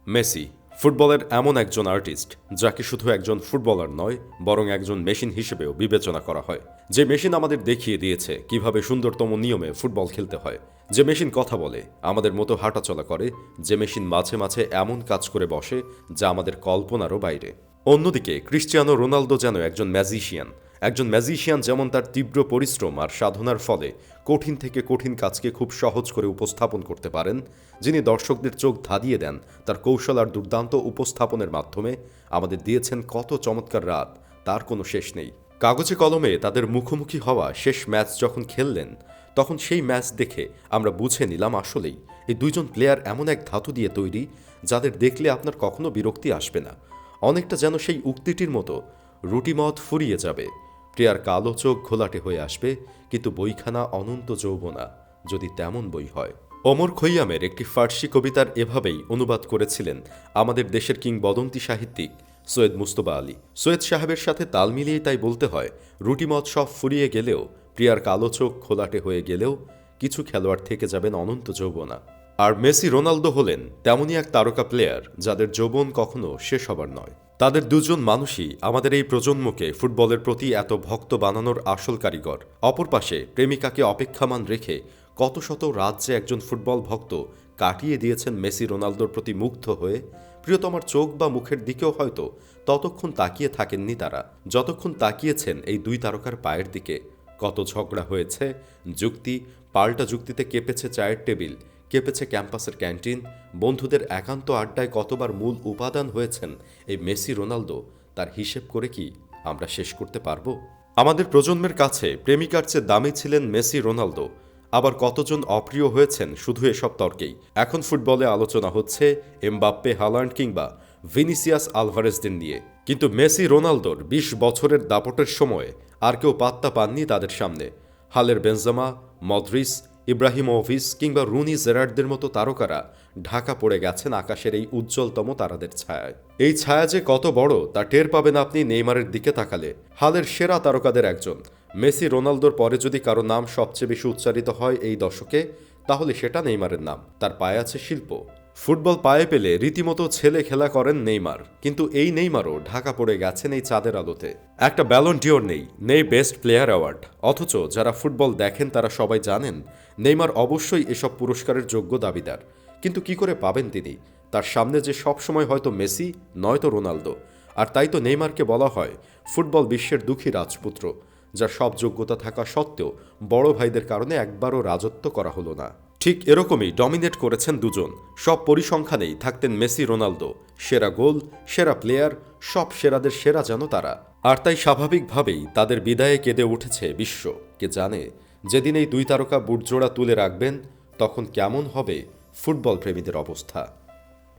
Messi ফুটবলের এমন একজন আর্টিস্ট যাকে শুধু একজন ফুটবলার নয় বরং একজন মেশিন হিসেবেও বিবেচনা করা হয়। যে মেশিন আমাদের দেখিয়ে দিয়েছে কিভাবে সুন্দরতম নিয়মে ফুটবল খেলতে হয়, যে মেশিন কথা বলে আমাদের মতো হাঁটাচলা করে, যে মেশিন মাঝে মাঝে এমন কাজ করে বসে যা আমাদের কল্পনারও বাইরে। অন্যদিকে ক্রিশ্চিয়ানো রোনালদো যেন একজন ম্যাজিশিয়ান যেমন তার তীব্র পরিশ্রম আর সাধনার ফলে কঠিন থেকে কঠিন কাজকে খুব সহজ করে উপস্থাপন করতে পারেন, যিনি দর্শকদের চোখ ধাঁধিয়ে দেন তার কৌশল আর দুর্দান্ত উপস্থাপনের মাধ্যমে। আমাদের দিয়েছেন কত চমৎকার রাত, তার কোনো শেষ নেই। কাগজে কলমে তাদের মুখোমুখি হওয়া শেষ ম্যাচ যখন খেললেন, তখন সেই ম্যাচ দেখে আমরা বুঝে নিলাম আসলেই এই দুইজন প্লেয়ার এমন এক ধাতু দিয়ে তৈরি যাদের দেখলে আপনার কখনো বিরক্তি আসবে না। অনেকটা যেন সেই উক্তিটির মতো, রুটিমত ফুরিয়ে যাবে, প্রিয়ার কালো চোখ ঘোলাটে হয়ে আসবে, কিন্তু বইখানা অনন্ত যৌবনা, যদি তেমন বই হয়। ওমর খৈয়ামের একটি ফার্সি কবিতার এভাবেই অনুবাদ করেছিলেন আমাদের দেশের কিংবদন্তি সাহিত্যিক সৈয়দ মুস্তফা আলী। সৈয়দ সাহেবের সাথে তাল মিলিয়ে তাই বলতে হয়, রুটিমত সব ফুরিয়ে গেলেও, প্রিয়ার কালো চোখ ঘোলাটে হয়ে গেলেও কিছু খেলোয়াড় থেকে যাবেন অনন্ত যৌবনা। আর মেসি রোনালদো হলেন তেমনই এক তারকা প্লেয়ার যাদের যৌবন কখনো শেষ হবার নয়। তাদের দুজন মানুষই আমাদের এই প্রজন্মকে ফুটবলের প্রতি এত ভক্ত বানানোর আসল কারিগর। অপর পাশে প্রেমিকাকে অপেক্ষামান রেখে কত শত রাত যে একজন ফুটবল ভক্ত কাটিয়ে দিয়েছেন মেসি রোনালদোর প্রতি মুগ্ধ হয়ে, প্রিয়তমার চোখ বা মুখের দিকেও হয়তো ততক্ষণ তাকিয়ে থাকেননি তারা যতক্ষণ তাকিয়েছেন এই দুই তারকার পায়ের দিকে। কত ঝগড়া হয়েছে, যুক্তি পাল্টা যুক্তিতে কেঁপেছে চায়ের টেবিল, কেঁপেছে ক্যাম্পাসের ক্যান্টিন, বন্ধুদের একান্ত আড্ডায় কতবার মূল উপাদান হয়েছেন এই মেসি রোনালদো, তার হিসেব করে কি আমরা শেষ করতে পারবো? আমাদের প্রজন্মের কাছে প্রেমিকার চেয়ে দামি ছিলেন মেসি রোনালদো। আবার কতজন অপ্রিয় হয়েছেন শুধু এসব তর্কেই। এখন ফুটবলে আলোচনা হচ্ছে এমবাপ্পে, হালান্ড কিংবা ভিনিসিয়াস আলভারেজদের নিয়ে, কিন্তু মেসি রোনালদোর ২০ বছরের দাপটের সময়ে আর কেউ পাত্তা পাননি তাদের সামনে। হালের বেনজেমা, মদ্রিস, ইব্রাহিমোভিচ কিংবা রুনি জেরার্ডদের মতো তারকারা ঢাকা পড়ে গেছেন আকাশের এই উজ্জ্বলতম তারাদের ছায়ায়। এই ছায়া যে কত বড় তা টের পাবেন আপনি নেইমারের দিকে তাকালে। হালের সেরা তারকাদের একজন মেসি রোনালদোর পরে যদি কারো নাম সবচেয়ে বেশি উচ্চারিত হয় এই দশকে, তাহলে সেটা নেইমারের নাম। তার পায়ে আছে শিল্প। ফুটবল পায়ে পেলে রীতিমতো ছেলে খেলা করেন নেইমার, কিন্তু এই নেইমারও ঢাকা পড়ে গেছেন এই চাঁদের আলোতে। একটা ব্যালন ডিওর নেই বেস্ট প্লেয়ার অ্যাওয়ার্ড, অথচ যারা ফুটবল দেখেন তারা সবাই জানেন নেইমার অবশ্যই এসব পুরস্কারের যোগ্য দাবিদার। কিন্তু কি করে পাবেন তিনি? তার সামনে যে সবসময় হয়তো মেসি নয়তো রোনালদো। আর তাই তো নেইমারকে বলা হয় ফুটবল বিশ্বের দুঃখী রাজপুত্র, যার সব যোগ্যতা থাকা সত্ত্বেও বড় ভাইদের কারণে একবারও রাজত্ব করা হলো না। ঠিক এরকমই ডমিনেট করেছেন দুজন। সব পরিসংখ্যানেই থাকতেন মেসি রোনালদো, সেরা গোল, সেরা প্লেয়ার, সব সেরাদের সেরা যেন তারা। আর তাই স্বাভাবিকভাবেই তাদের বিদায়ে কেঁদে উঠেছে বিশ্ব। কে জানে যেদিন এই দুই তারকা বুটজোড়া তুলে রাখবেন, তখন কেমন হবে ফুটবল প্রেমীদের অবস্থা।